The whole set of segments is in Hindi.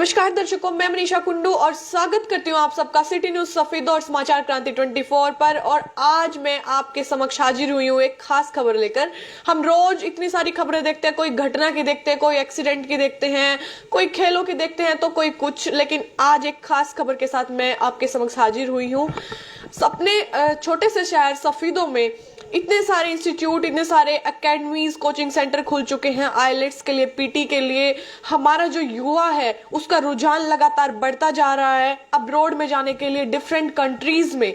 नमस्कार दर्शकों, मैं मनीषा कुंडू और स्वागत करती हूँ आप सबका सिटी न्यूज सफेदो और समाचार क्रांति 24 पर। और आज मैं आपके समक्ष हाजिर हुई हूँ एक खास खबर लेकर। हम रोज इतनी सारी खबरें देखते हैं, कोई घटना की देखते हैं, कोई एक्सीडेंट की देखते हैं, कोई खेलों की देखते हैं, तो कोई कुछ। लेकिन आज एक खास खबर के साथ मैं आपके समक्ष हाजिर हुई हूँ। अपने छोटे से शहर सफेदो में इतने सारे इंस्टीट्यूट, इतने सारे एकेडमीज, कोचिंग सेंटर खुल चुके हैं आईलेट्स के लिए, पीटी के लिए। हमारा जो युवा है उसका रुझान लगातार बढ़ता जा रहा है अब्रॉड में जाने के लिए, डिफरेंट कंट्रीज में।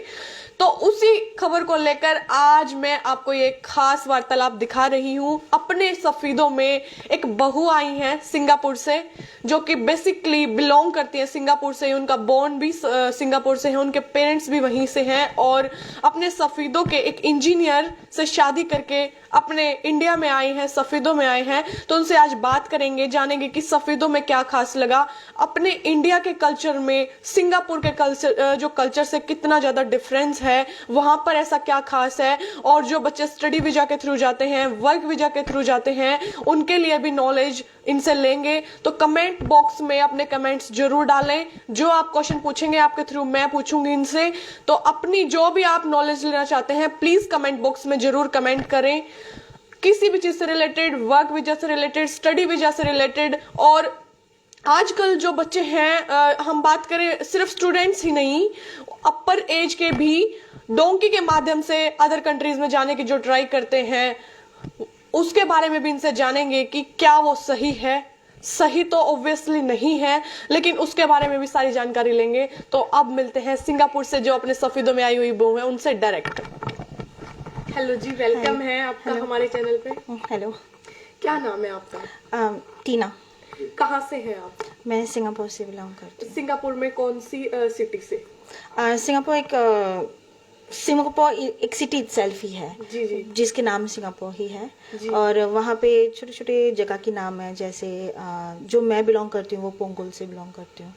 तो उसी खबर को लेकर आज मैं आपको ये खास वार्तालाप दिखा रही हूँ। अपने सफेदों में एक बहू आई है सिंगापुर से, जो कि बेसिकली बिलोंग करती है सिंगापुर से। उनका बॉर्न भी सिंगापुर से है, उनके पेरेंट्स भी वहीं से हैं, और अपने सफेदों के एक इंजीनियर से शादी करके अपने इंडिया में आए हैं, सफेदों में आए हैं। तो उनसे आज बात करेंगे, जानेंगे कि सफेदों में क्या खास लगा, अपने इंडिया के कल्चर में सिंगापुर के कल्चर जो कल्चर से कितना ज्यादा डिफरेंस है, वहां पर ऐसा क्या खास है। और जो बच्चे स्टडी वीजा के थ्रू जाते हैं, वर्क वीजा के थ्रू जाते हैं, उनके लिए भी नॉलेज इनसे लेंगे। तो कमेंट बॉक्स में अपने कमेंट्स जरूर डालें। जो आप क्वेश्चन पूछेंगे आपके थ्रू मैं पूछूंगी इनसे। तो अपनी जो भी आप नॉलेज लेना चाहते हैं प्लीज कमेंट बॉक्स में जरूर कमेंट करें, किसी भी चीज से रिलेटेड, वर्क वीजा से रिलेटेड, स्टडी वीजा से रिलेटेड। और आजकल जो बच्चे हैं, हम बात करें सिर्फ स्टूडेंट्स ही नहीं, अपर एज के भी डोंकी के माध्यम से अदर कंट्रीज में जाने की जो ट्राई करते हैं, उसके बारे में भी इनसे जानेंगे कि क्या वो सही है। सही तो ऑब्वियसली नहीं है, लेकिन उसके बारे में भी सारी जानकारी लेंगे। तो अब मिलते हैं सिंगापुर से जो अपने सफेदों में आई हुई बहू है, उनसे डायरेक्ट। हेलो जी, वेलकम है आपका हमारे चैनल पे। हेलो, क्या नाम है आपका? टीना। कहाँ से हैं आप? मैं सिंगापुर से बिलोंग करती हूँ। सिंगापुर में कौन सी सिटी से? सिंगापुर एक सिटी इटसेल्फ ही है, जी जी, जिसके नाम सिंगापुर ही है। जी। और वहाँ पे छोटे छोटे जगह के नाम है, जैसे जो मैं बिलोंग करती हूँ वो पोंगोल से बिलोंग करती हूँ।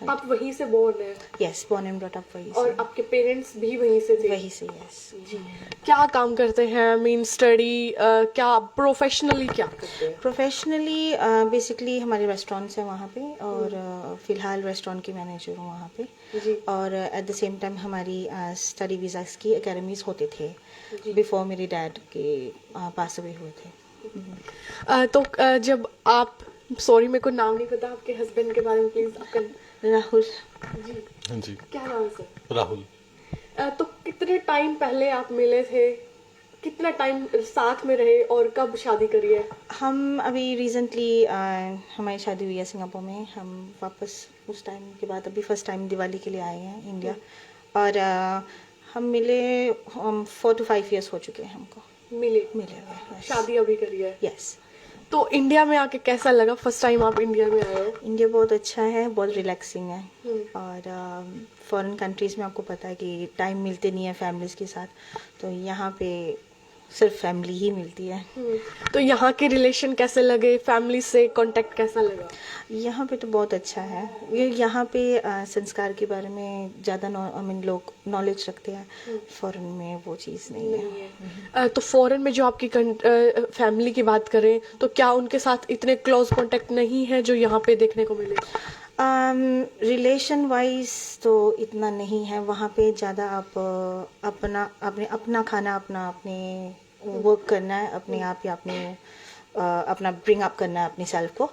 आप वहीं से बोर्न है? Yes, born and brought up वहीं से। और आपके पेरेंट्स भी वहीं से थे? वहीं से, यस जी। क्या काम करते हैं? मीन स्टडी, क्या प्रोफेशनली क्या करते हैं? प्रोफेशनली बेसिकली हमारे रेस्टोरेंट्स हैं वहाँ पे, और फिलहाल रेस्टोरेंट की मैनेजर हूँ वहाँ पे जी। और एट द सेम टाइम हमारी स्टडी वीज़ास की एकेडमीज होते थे बिफोर मेरे डैड के पास अवे हुए थे। तो जब आप, सॉरी मेरे को नाम नहीं पता आपके हस्बैंड के बारे में, प्लीज आपका? राहुल। जी जी, क्या नाम है सर? राहुल। तो कितने टाइम पहले आप मिले थे, कितना टाइम साथ में रहे, और कब शादी करी है? हम अभी रिसेंटली हमारी शादी हुई है सिंगापुर में। हम वापस उस टाइम के बाद अभी फर्स्ट टाइम दिवाली के लिए आए हैं इंडिया। और हम मिले 4 to 5 years हो चुके हैं हमको मिले हुए। शादी अभी करी है? यस। तो इंडिया में आके कैसा लगा? फर्स्ट टाइम आप इंडिया में आए हो। इंडिया बहुत अच्छा है, बहुत रिलैक्सिंग है। और फॉरेन कंट्रीज़ में आपको पता है कि टाइम मिलते नहीं है फैमिलीज के साथ, तो यहाँ पे सिर्फ फैमिली ही मिलती है। तो यहाँ के रिलेशन कैसे लगे? फैमिली से कांटेक्ट कैसा लगा? यहाँ पे तो बहुत अच्छा है। यहाँ पे संस्कार के बारे में ज़्यादा लोग नॉलेज रखते हैं। फॉरेन में वो चीज़ नहीं है। तो फॉरेन में जो आपकी फैमिली की बात करें, तो क्या उनके साथ इतने क्लोज कांटेक्ट नहीं है जो यहाँ पे देखने को मिले? रिलेशन वाइज तो इतना नहीं है वहाँ पे। ज़्यादा आप अपना खाना, अपने वर्क करना है, अपने आप ही अपना ब्रिंग अप करना है अपनी सेल्फ को।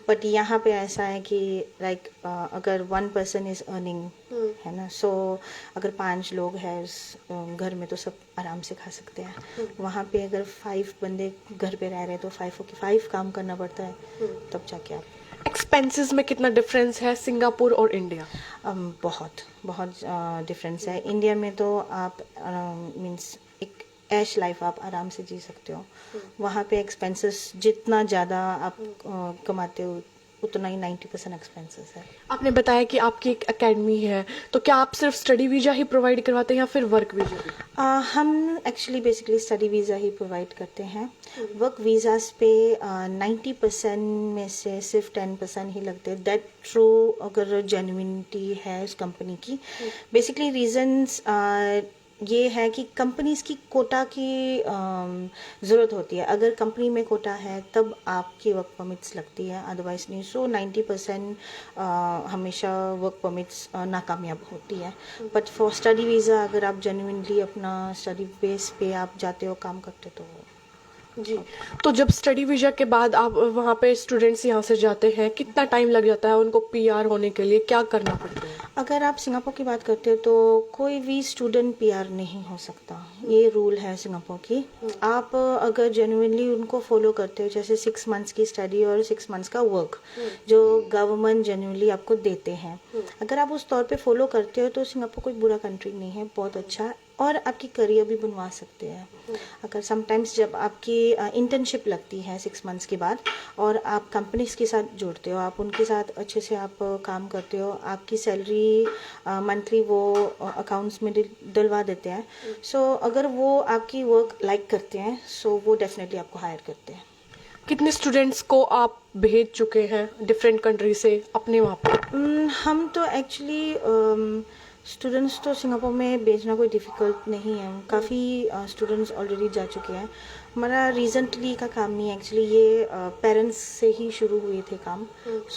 बट यहाँ पे ऐसा है कि लाइक अगर 1 person इज अर्निंग, है ना, सो अगर 5 लोग हैं उस घर में तो सब आराम से खा सकते हैं। वहाँ पे अगर 5 बंदे घर पे रह रहे हैं तो 5 काम करना पड़ता है, तब जाके आप। एक्सपेंसेस में कितना डिफरेंस है सिंगापुर और इंडिया? बहुत डिफरेंस है। इंडिया में तो आप मीन्स एक ऐश लाइफ आप आराम से जी सकते हो। वहाँ पे एक्सपेंसेस जितना ज़्यादा आप कमाते हो उतना ही 90% एक्सपेंसेस है। आपने बताया कि आपकी एक एकेडमी है, तो क्या आप सिर्फ स्टडी वीजा ही प्रोवाइड करवाते हैं या फिर वर्क वीजा भी? हम एक्चुअली बेसिकली स्टडी वीज़ा ही प्रोवाइड करते हैं। वर्क वीज़ास पे 90% में से सिर्फ 10% ही लगते हैं। दैट ट्रू अगर जेन्युइनिटी है उस कंपनी की। बेसिकली रीजंस ये है कि कंपनीज की कोटा की ज़रूरत होती है। अगर कंपनी में कोटा है तब आपकी वर्क परमिट्स लगती है, अदरवाइज नहीं। सो 90% हमेशा वर्क परमिट्स नाकामयाब होती है। बट फॉर स्टडी वीज़ा अगर आप जेन्युइनली अपना स्टडी बेस पे आप जाते हो, काम करते तो जी। तो जब स्टडी वीजा के बाद आप वहाँ पे स्टूडेंट्स यहाँ से जाते हैं, कितना टाइम लग जाता है उनको पीआर होने के लिए, क्या करना पड़ता है? अगर आप सिंगापुर की बात करते हो तो कोई भी स्टूडेंट पीआर नहीं हो सकता, ये रूल है सिंगापुर की। आप अगर जेन्युइनली उनको फॉलो करते हो, जैसे 6 मंथ्स की स्टडी और 6 मंथ्स का वर्क जो गवर्नमेंट जेन्युइनली आपको देते हैं, अगर आप उस तौर पे फॉलो करते हो तो सिंगापुर कोई बुरा कंट्री नहीं है, बहुत अच्छा है। और आपकी करियर भी बनवा सकते हैं। अगर समटाइम्स जब आपकी इंटर्नशिप लगती है 6 मंथ्स के बाद और आप कंपनीज के साथ जुड़ते हो, आप उनके साथ अच्छे से आप काम करते हो, आपकी सैलरी मंथली वो अकाउंट्स में डलवा देते हैं। सो अगर वो आपकी वर्क लाइक करते हैं सो वो डेफिनेटली आपको हायर करते हैं। कितने स्टूडेंट्स को आप भेज चुके हैं डिफरेंट कंट्री से अपने वहाँ पे? हम तो एक्चुअली स्टूडेंट्स तो सिंगापुर में भेजना कोई डिफ़िकल्ट नहीं है, काफ़ी स्टूडेंट्स ऑलरेडी जा चुके हैं। हमारा रिसेंटली का काम नहीं है एक्चुअली, ये पेरेंट्स से ही शुरू हुए थे काम।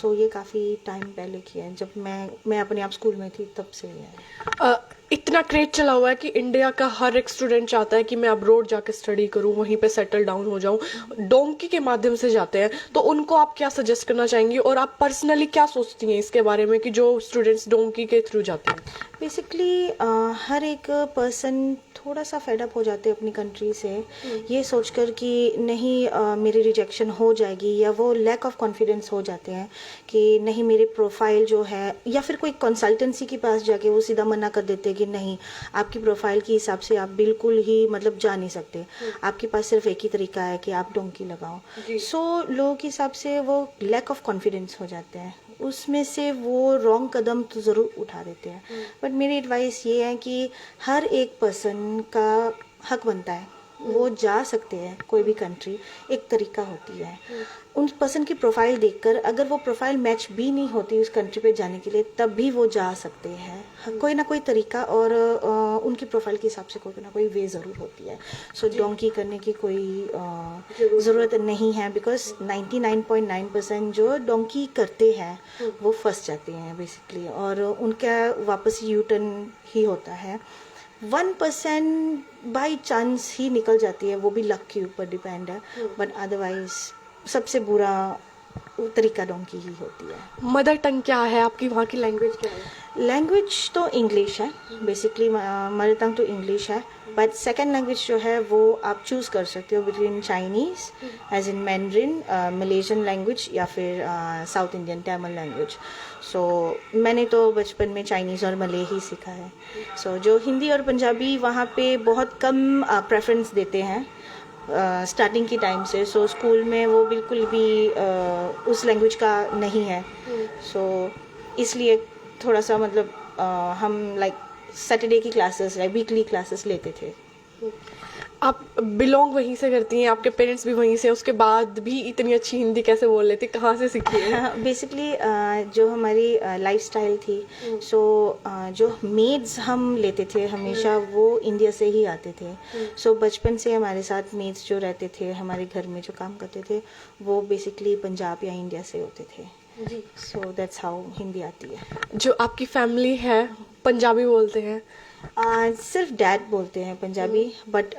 सो ये काफ़ी टाइम पहले किया है, जब मैं अपने आप स्कूल में थी तब से ये है। इतना क्रेज चला हुआ है कि इंडिया का हर एक स्टूडेंट चाहता है कि मैं अब्रॉड जाके स्टडी करूं, वहीं पे सेटल डाउन हो जाऊं। डोंकी के माध्यम से जाते हैं, तो उनको आप क्या सजेस्ट करना चाहेंगी और आप पर्सनली क्या सोचती हैं इसके बारे में कि जो स्टूडेंट्स डोंकी के थ्रू जाते हैं? बेसिकली हर एक पर्सन थोड़ा सा फेडअप हो जाते हैं अपनी कंट्री से, ये सोचकर कि नहीं मेरी रिजेक्शन हो जाएगी, या वो लैक ऑफ कॉन्फिडेंस हो जाते हैं कि नहीं मेरे प्रोफाइल जो है, या फिर कोई कंसल्टेंसी के पास जाके वो सीधा मना कर देते हैं कि नहीं आपकी प्रोफाइल के हिसाब से आप बिल्कुल ही मतलब जा नहीं सकते, आपके पास सिर्फ एक ही तरीका है कि आप डोंकी लगाओ। सो लोगों के हिसाब से वो लैक ऑफ कॉन्फिडेंस हो जाते हैं, उसमें से वो रॉन्ग कदम तो ज़रूर उठा देते हैं। बट मेरी एडवाइस ये है कि हर एक पर्सन का हक बनता है, वो जा सकते हैं कोई भी कंट्री, एक तरीका होती है। उन पर्सन की प्रोफाइल देखकर अगर वो प्रोफाइल मैच भी नहीं होती उस कंट्री पे जाने के लिए, तब भी वो जा सकते हैं, कोई ना कोई तरीका और उनकी प्रोफाइल के हिसाब से कोई ना कोई वे ज़रूर होती है। सो डोंकी करने की कोई ज़रूरत नहीं है, बिकॉज 99.9% जो डोंकी करते हैं वो फंस जाते हैं बेसिकली, और उनका वापस यू टर्न ही होता है। 1% बाई चांस ही निकल जाती है, वो भी लक के ऊपर डिपेंड है। बट अदरवाइज सबसे बुरा तरीका डोंकी ही होती है। मदर टंग क्या है आपकी, वहाँ की लैंग्वेज क्या है? लैंग्वेज तो इंग्लिश है, बेसिकली मदर टंग तो इंग्लिश है। बट सेकेंड लैंग्वेज जो है वो आप चूज़ कर सकते हो between Chinese as in Mandarin, Malaysian language, या फिर south Indian Tamil language. So मैंने तो बचपन में चाइनीज़ और मले ही सीखा है। सो जो हिंदी और पंजाबी वहाँ पे बहुत कम प्रेफरेंस देते हैं स्टार्टिंग की टाइम से। सो स्कूल में वो बिल्कुल भी उस लैंग्वेज का नहीं है। सो इसलिए थोड़ा सा मतलब हम लाइक सैटरडे की क्लासेस या वीकली क्लासेस लेते थे। आप बिलोंग वहीं से करती हैं, आपके पेरेंट्स भी वहीं से, उसके बाद भी इतनी अच्छी हिंदी कैसे बोल लेती, कहाँ से सीखी है? बेसिकली जो हमारी लाइफस्टाइल थी, सो जो मेड्स हम लेते थे हमेशा वो इंडिया से ही आते थे। सो बचपन से हमारे साथ मेड्स जो रहते थे हमारे घर में जो काम करते थे वो बेसिकली पंजाब या इंडिया से होते थे। जी। सो दैट्स हाउ हिंदी आती है। जो आपकी फैमिली है पंजाबी बोलते हैं? सिर्फ डैड बोलते हैं पंजाबी, बट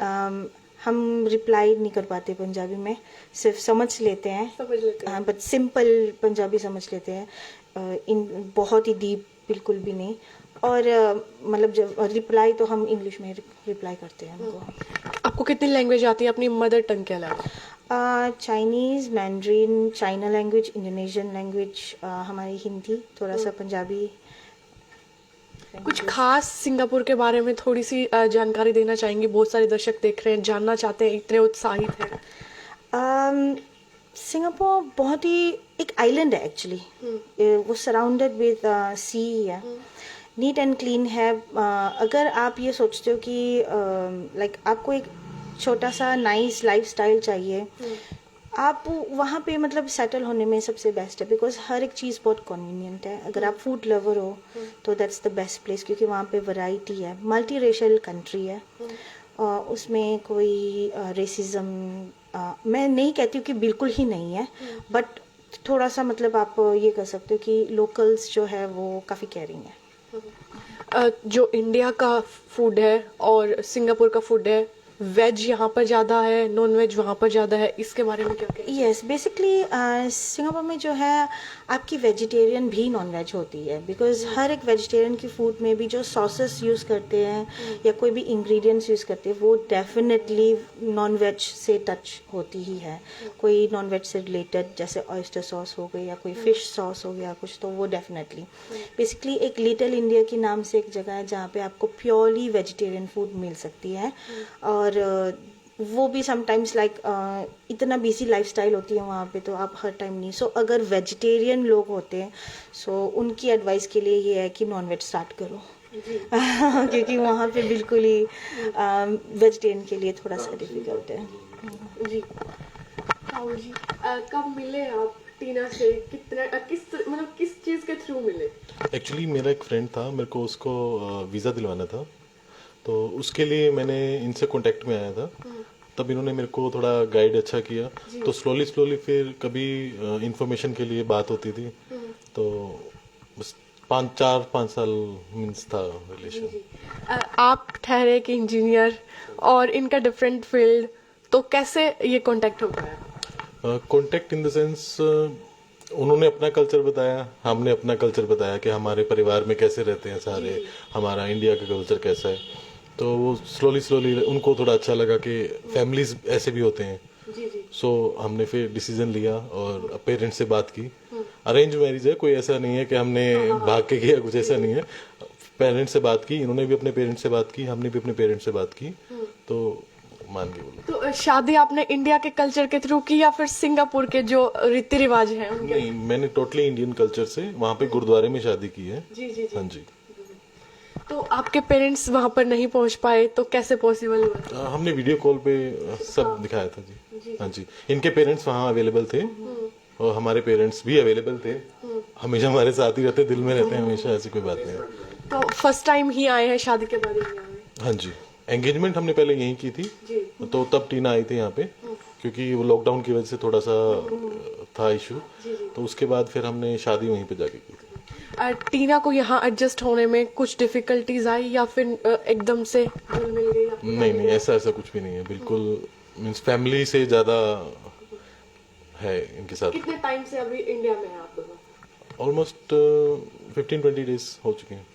हम रिप्लाई नहीं कर पाते पंजाबी में, सिर्फ समझ लेते हैं। समझ लेते हैं। बट सिंपल पंजाबी समझ लेते हैं, इन बहुत ही डीप बिल्कुल भी नहीं। और मतलब जब रिप्लाई तो हम इंग्लिश में रिप्लाई करते हैं उनको। आपको कितनी लैंग्वेज आती है अपनी मदर टंग के अलावा? Chinese, mandarin, China language, Indonesian language, हमारी हिंदी, थोड़ा सा पंजाबी। कुछ खास सिंगापुर के बारे में थोड़ी सी जानकारी देना चाहेंगे? बहुत सारे दर्शक देख रहे हैं, जानना चाहते हैं, इतने उत्साहित हैं। सिंगापुर बहुत ही एक आइलैंड है एक्चुअली, वो सराउंडेड विद सी है, नीट एंड क्लीन है। अगर आप ये सोचते हो कि लाइक आपको एक छोटा सा नाइस लाइफस्टाइल चाहिए, आप वहाँ पे मतलब सेटल होने में सबसे बेस्ट है, बिकॉज हर एक चीज़ बहुत कन्वीनियंट है। अगर आप फूड लवर हो तो दैट्स द बेस्ट प्लेस, क्योंकि वहाँ पे वैरायटी है, मल्टी रेशियल कंट्री है। उसमें कोई रेसिज्म मैं नहीं कहती हूँ कि बिल्कुल ही नहीं है, बट थोड़ा सा मतलब आप ये कर सकते हो कि लोकल्स जो है वो काफ़ी केयरिंग है। जो इंडिया का फूड है और सिंगापुर का फूड है, वेज यहाँ पर ज़्यादा है, नॉन वेज वहाँ पर ज़्यादा है, इसके बारे में क्या कहें? यस, बेसिकली सिंगापुर में जो है आपकी वेजिटेरियन भी नॉन वेज होती है, बिकॉज हर एक वेजिटेरियन की फूड में भी जो सॉसेस यूज़ करते हैं या कोई भी इंग्रेडिएंट्स यूज़ करते हैं वो डेफिनेटली नॉन वेज से टच होती ही है। कोई नॉन वेज से रिलेटेड जैसे ऑयस्टर सॉस हो गई या कोई फिश सॉस हो गया कुछ, तो वो डेफिनेटली बेसिकली एक लिटिल इंडिया के नाम से एक जगह है जहाँ पे आपको प्योरली वेजिटेरियन फूड मिल सकती है। और वो भी समटाइम्स लाइक इतना बिजी लाइफस्टाइल होती है वहाँ पे, तो आप हर टाइम नहीं। सो अगर वेजिटेरियन लोग होते हैं सो उनकी एडवाइस के लिए ये है कि नॉन वेज स्टार्ट करो क्योंकि वहाँ पे बिल्कुल ही वेजिटेरियन के लिए थोड़ा सा डिफिकल्ट है। जी राहुल जी, कब मिले आप टीना से? कितना किस चीज़ के थ्रू मिले? एक्चुअली मेरा एक फ्रेंड था, मेरे को उसको वीज़ा दिलवाना था, तो उसके लिए मैंने इनसे कांटेक्ट में आया था। तब इन्होंने मेरे को थोड़ा गाइड अच्छा किया, तो स्लोली फिर कभी इंफॉर्मेशन के लिए बात होती थी, तो बस 5 साल मीन्स था रिलेशन। आप ठहरे कि इंजीनियर और इनका डिफरेंट फील्ड, तो कैसे ये कांटेक्ट हो गया? कांटेक्ट इन द सेंस उन्होंने अपना कल्चर बताया, हमने अपना कल्चर बताया कि हमारे परिवार में कैसे रहते हैं सारे, हमारा इंडिया का कल्चर कैसा है। तो वो स्लोली उनको थोड़ा अच्छा लगा कि फैमिलीज ऐसे भी होते हैं। सो हमने फिर डिसीजन लिया और पेरेंट्स से बात की। अरेंज मैरिज है, कोई ऐसा नहीं है कि हमने भाग के किया, कुछ ऐसा नहीं है। पेरेंट्स से बात की, इन्होंने भी अपने पेरेंट्स से बात की, हमने भी अपने पेरेंट्स से बात की, तो मान के बोला। तो शादी आपने इंडिया के कल्चर के थ्रू की या फिर सिंगापुर के जो रीति रिवाज हैं उनके? नहीं, मैंने टोटली इंडियन कल्चर से, वहाँ पे गुरुद्वारे में शादी की है। जी। हाँ जी। तो आपके पेरेंट्स वहाँ पर नहीं पहुँच पाए तो कैसे पॉसिबल हुआ? हमने वीडियो कॉल पे सब दिखाया था जी। हाँ जी, इनके पेरेंट्स वहाँ अवेलेबल थे और हमारे पेरेंट्स भी अवेलेबल थे, हमेशा हमारे साथ ही रहते, दिल में रहते हैं हमेशा, ऐसी कोई बात नहीं है। तो फर्स्ट टाइम ही आए हैं, शादी के बाद ही आए? हाँ जी, एंगेजमेंट हमने पहले यहीं की थी, तो तब टीना आई थी यहाँ पे, क्योंकि वो लॉकडाउन की वजह से थोड़ा सा था इशू, तो उसके बाद फिर हमने शादी वहीं पे जाके की थी। टीना को यहाँ एडजस्ट होने में कुछ डिफिकल्टीज आई या फिर एकदम से घुल मिल गई? नहीं, ऐसा कुछ भी नहीं है, बिल्कुल मीन्स फैमिली से ज्यादा है इनके साथ। कितने टाइम से अभी इंडिया में है आप लोग? ऑलमोस्ट 15-20 डेज हो चुके हैं।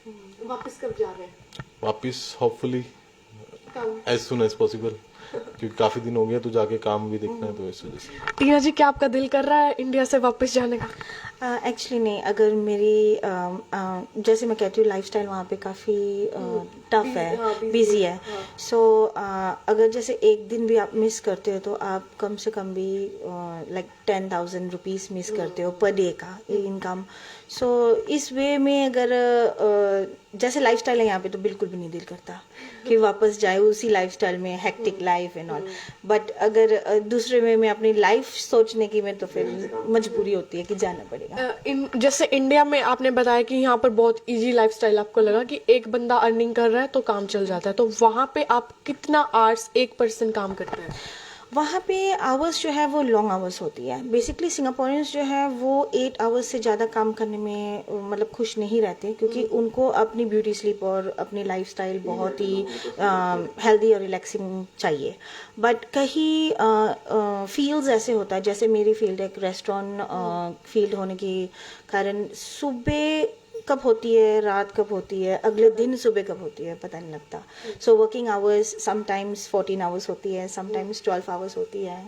वापस कब जा रहे हैं? वापिस होपफुली कब? एज सुन एज पॉसिबल, क्योंकि काफी दिन हो गया तो जाके काम भी देखना है, तो इस वजह से। टीना जी, क्या आपका दिल कर रहा है इंडिया से वापस जाने का? एक्चुअली नहीं, अगर मेरी जैसे मैं कहती हूँ लाइफस्टाइल वहाँ पे काफ़ी टफ है, बिजी है। सो अगर जैसे एक दिन भी आप मिस करते हो तो आप कम से कम भी लाइक 10,000 रुपीज़ मिस करते हो पर डे का इनकम। सो इस वे में अगर जैसे लाइफस्टाइल है यहाँ पे तो बिल्कुल भी नहीं दिल करता कि वापस जाए उसी लाइफस्टाइल में, hectic life and all. But अगर दूसरे वे में अपनी लाइफ सोचने की में तो फिर मजबूरी होती है कि जाना पड़ेगा। जैसे इंडिया में आपने बताया कि यहाँ पर बहुत इजी लाइफस्टाइल आपको लगा कि एक बंदा अर्निंग कर रहा है तो काम चल जाता है, तो वहाँ पे आप कितना आवर्स एक पर्सन काम करता है? वहाँ पे आवर्स जो है वो लॉन्ग आवर्स होती है। बेसिकली सिंगापोरियंस जो है वो 8 आवर्स से ज़्यादा काम करने में मतलब खुश नहीं रहते, क्योंकि उनको अपनी ब्यूटी स्लीप और अपनी लाइफस्टाइल बहुत ही हेल्दी और रिलैक्सिंग चाहिए। बट कहीं फील्ड्स ऐसे होता है, जैसे मेरी फील्ड एक रेस्टोरेंट फील्ड होने के कारण सुबह कब होती है, रात कब होती है, अगले दिन सुबह कब होती है, पता नहीं लगता। So working hours sometimes 14 hours होती है, समटाइम्स 12 आवर्स होती है,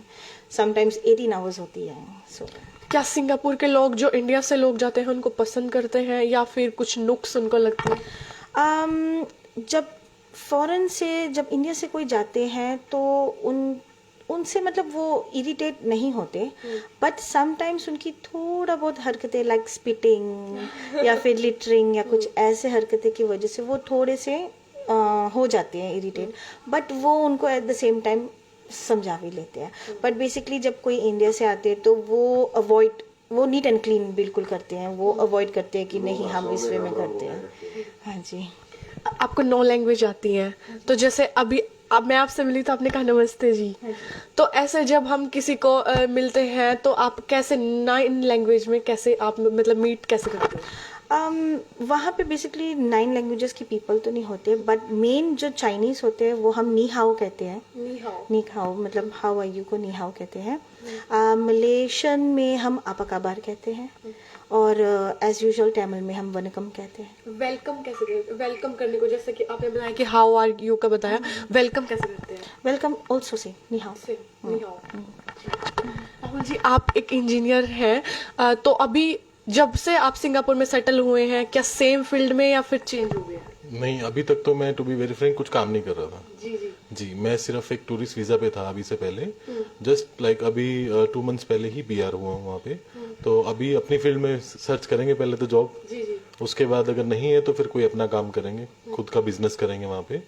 समटाइम्स 18 आवर्स होती है। सो क्या सिंगापुर के लोग जो इंडिया से लोग जाते हैं उनको पसंद करते हैं या फिर कुछ नुक्स उनको लगते हैं? जब फॉरेन से, जब इंडिया से कोई जाते हैं तो उनसे मतलब वो इरिटेट नहीं होते, बट समटाइम्स उनकी थोड़ा बहुत हरकतें लाइक स्पिटिंग या फिर लिटरिंग या कुछ ऐसे हरकतें की वजह से वो थोड़े से हो जाते हैं इरिटेट, बट वो उनको एट द सेम टाइम समझा भी लेते हैं। बट बेसिकली जब कोई इंडिया से आते हैं तो वो नीट एंड क्लीन बिल्कुल करते हैं, वो अवॉइड करते हैं कि नहीं हम इस वे में करते हैं। हाँ जी। आपको 9 लैंग्वेज आती हैं, तो जैसे अभी अब मैं आपसे मिली तो आपने कहा नमस्ते जी, तो ऐसे जब हम किसी को मिलते हैं तो आप कैसे 9 लैंग्वेज में कैसे आप मतलब मीट कैसे करते हैं? वहाँ पे बेसिकली 9 लैंग्वेजेस के पीपल तो नहीं होते, बट मेन जो चाइनीज़ होते हैं वो हम नी हाओ कहते हैं। नी हाओ मतलब हाउ आर यू को नी हाओ कहते हैं। मलेशियन में हम आपा काबार कहते हैं, और एज यूजुअल तमिल में हम वनकम कहते हैं। वेलकम कैसे करते हैं? वेलकम करने को जैसे कि आपने बताया कि हाउ आर यू का बताया, वेलकम कैसे करते हैं? वेलकम ऑल्सो से नी हाओ। राहुल जी, आप एक इंजीनियर हैं, तो अभी जब से आप सिंगापुर में सेटल हुए हैं, क्या सेम फील्ड में या फिर चेंज हो गया? नहीं, अभी तक तो मैं टू बी वेरी फ्रैंक कुछ काम नहीं कर रहा था। जी, मैं सिर्फ एक टूरिस्ट वीजा पे था अभी से पहले, जस्ट लाइक अभी 2 मंथ्स पहले ही PR हुआ हूँ वहाँ पे। तो अभी अपनी फील्ड में सर्च करेंगे पहले तो जॉब, उसके बाद अगर नहीं है तो फिर कोई अपना काम करेंगे, खुद का बिजनेस करेंगे वहाँ पे,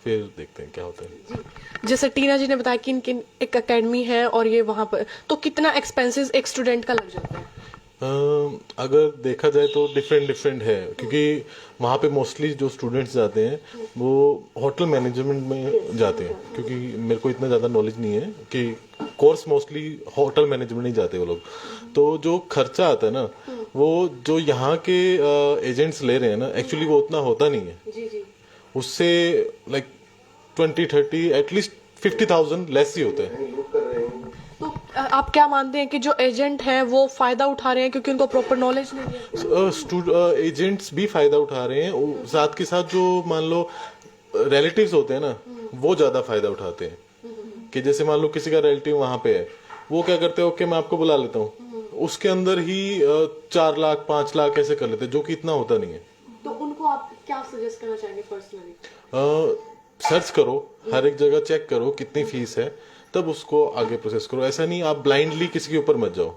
फिर देखते हैं क्या होता है। जैसे टीना जी ने बताया कि इनकी एक एकेडमी है और ये वहाँ पर, तो कितना एक्सपेंसेस एक स्टूडेंट का लग जाता है? अगर देखा जाए तो डिफरेंट है, क्योंकि वहाँ पे मोस्टली जो स्टूडेंट्स जाते हैं वो होटल मैनेजमेंट में जाते हैं, क्योंकि मेरे को इतना ज़्यादा नॉलेज नहीं है कि कोर्स मोस्टली होटल मैनेजमेंट नहीं जाते वो लोग। तो जो खर्चा आता है ना, वो जो यहाँ के एजेंट्स ले रहे हैं ना, एक्चुअली वो उतना होता नहीं है। उससे लाइक 20-30 एटलीस्ट 50,000 लेस ही होते हैं। तो आप क्या मानते हैं कि जो एजेंट हैं वो फायदा उठा रहे हैं क्योंकि उनको प्रॉपर नॉलेज नहीं है? एजेंट्स भी फायदा उठा रहे हैं, साथ के साथ जो मान लो रिलेटिव्स होते हैं ना, वो ज्यादा फायदा उठाते हैं। कि जैसे मान लो किसी का रिलेटिव वहां पे है, वो क्या करते हैं, ओके मैं आपको बुला लेता हूँ, उसके अंदर ही 4 लाख 5 लाख ऐसे कर लेते हैं, जो कि इतना होता नहीं है। तो उनको आप क्या सजेस्ट करना चाहेंगे पर्सनली? सर्च करो, हर एक जगह चेक करो कितनी फीस है, तब उसको आगे प्रोसेस करो। ऐसा नहीं आप ब्लाइंडली किसी के ऊपर मत जाओ।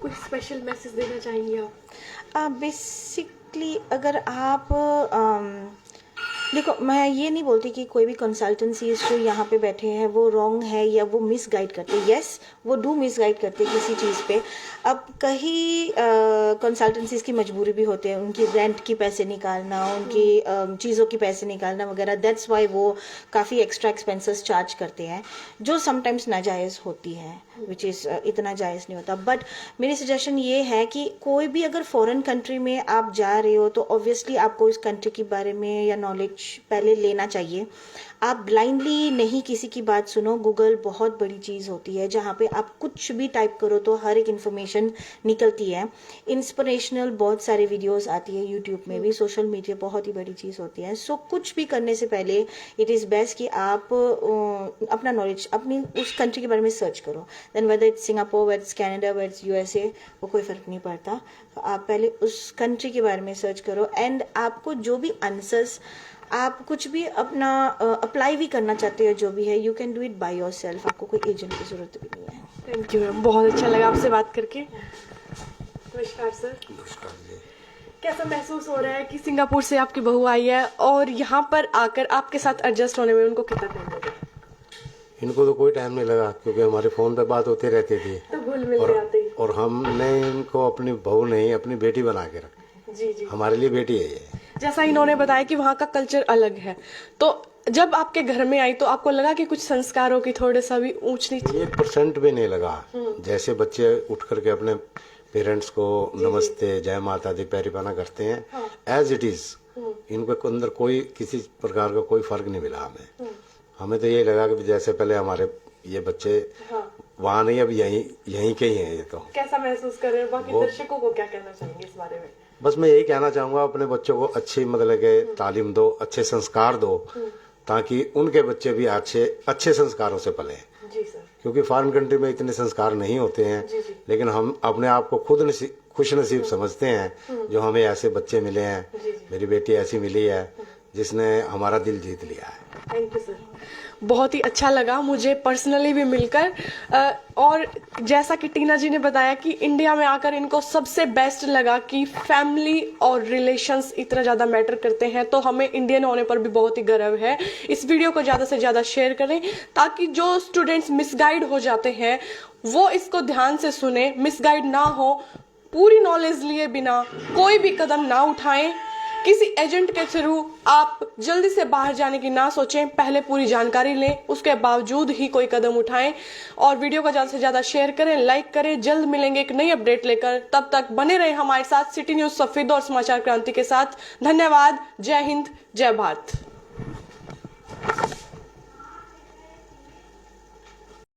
कोई स्पेशल मैसेज देना चाहेंगे आप? बेसिकली अगर आप देखो, मैं ये नहीं बोलती कि कोई भी कंसल्टेंसीज जो यहाँ पे बैठे हैं वो रॉन्ग है या वो मिस गाइड करते हैं। यस, वो डू मिस गाइड करते हैं किसी चीज़ पे। अब कहीं कंसल्टेंसीज की मजबूरी भी होते हैं, उनकी रेंट की पैसे निकालना, उनकी चीज़ों की पैसे निकालना वगैरह। दैट्स वाई वो काफ़ी एक्स्ट्रा एक्सपेंसेस चार्ज करते हैं, जो समटाइम्स नाजायज़ होती है, विच इज़ इतना जायज़ नहीं होता। बट मेरी सजेशन ये है कि कोई भी अगर फॉरेन कंट्री में आप जा रहे हो तो ऑब्वियसली आपको इस कंट्री के बारे में या नॉलेज पहले लेना चाहिए। आप ब्लाइंडली नहीं किसी की बात सुनो। गूगल बहुत बड़ी चीज़ होती है, जहाँ पे आप कुछ भी टाइप करो तो हर एक इन्फॉर्मेशन निकलती है। इंस्पिरेशनल बहुत सारे वीडियोस आती है यूट्यूब में भी। सोशल मीडिया बहुत ही बड़ी चीज़ होती है। सो कुछ भी करने से पहले इट इज़ बेस्ट कि आप अपना नॉलेज अपनी उस कंट्री के बारे में सर्च करो। Then whether it's Singapore, whether it's Canada, whether it's USA, वो कोई फ़र्क नहीं पड़ता। तो आप पहले उस कंट्री के बारे में सर्च करो, एंड आपको जो भी आंसर्स, आप कुछ भी अपना अप्लाई भी करना चाहते हो, जो भी है, you can do it by your self. आपको कोई एजेंट की जरूरत भी नहीं है। थैंक यू मैम, बहुत अच्छा लगा आपसे बात करके। नमस्कार सर। नमस्कार जी। कैसा महसूस हो रहा है कि सिंगापुर से आपकी बहू आई है और यहाँ पर आकर आपके साथ एडजस्ट होने में उनको कितना टाइम लगा? इनको तो कोई टाइम नहीं लगा, क्योंकि हमारे फोन पे बात होती रहती थी, तो घुल मिल जाते ही। और हमने इनको अपनी बहू नहीं अपनी बेटी बना के रखा। जी। हमारे लिए बेटी है ये। जैसा इन्होंने बताया कि वहाँ का कल्चर अलग है, तो जब आपके घर में आई तो आपको लगा कि कुछ संस्कारों की थोड़े सा भी ऊंच नीच? 1% भी नहीं लगा। जैसे बच्चे उठ करके अपने पेरेंट्स को नमस्ते, जय माता दी, पैरीपना करते हैं, एज इट इज। इनके अंदर कोई किसी प्रकार का कोई फर्क नहीं मिला हमें तो यही लगा कि जैसे पहले हमारे ये बच्चे वहाँ नहीं, अब यहीं के ही हैं ये। तो कैसा महसूस कर रहे हैं? बाकी दर्शकों को क्या कहना चाहेंगे इस बारे में? बस मैं यही कहना चाहूंगा, अपने बच्चों को अच्छी मतलब के तालीम दो, अच्छे संस्कार दो, ताकि उनके बच्चे भी अच्छे संस्कारों से पले। जी सर। क्योंकि फॉरेन कंट्री में इतने संस्कार नहीं होते हैं। लेकिन हम अपने आप को खुद खुश नसीब समझते हैं जो हमें ऐसे बच्चे मिले हैं। मेरी बेटी ऐसी मिली है जिसने हमारा दिल जीत लिया है। Thank you sir. बहुत ही अच्छा लगा मुझे पर्सनली भी मिलकर। और जैसा कि टीना जी ने बताया कि इंडिया में आकर इनको सबसे बेस्ट लगा कि फैमिली और रिलेशंस इतना ज़्यादा मैटर करते हैं, तो हमें इंडियन होने पर भी बहुत ही गर्व है। इस वीडियो को ज़्यादा से ज़्यादा शेयर करें ताकि जो स्टूडेंट्स मिसगाइड हो जाते हैं वो इसको ध्यान से सुने, मिसगाइड ना हो, पूरी नॉलेज लिए बिना कोई भी कदम ना उठाएं। किसी एजेंट के थ्रू आप जल्दी से बाहर जाने की ना सोचें, पहले पूरी जानकारी लें, उसके बावजूद ही कोई कदम उठाएं। और वीडियो को ज़्यादा से ज़्यादा शेयर करें, लाइक करें। जल्द मिलेंगे एक नई अपडेट लेकर, तब तक बने रहें हमारे साथ सिटी न्यूज़ सफेद और समाचार क्रांति के साथ। धन्यवाद। जय हिंद, जय भारत।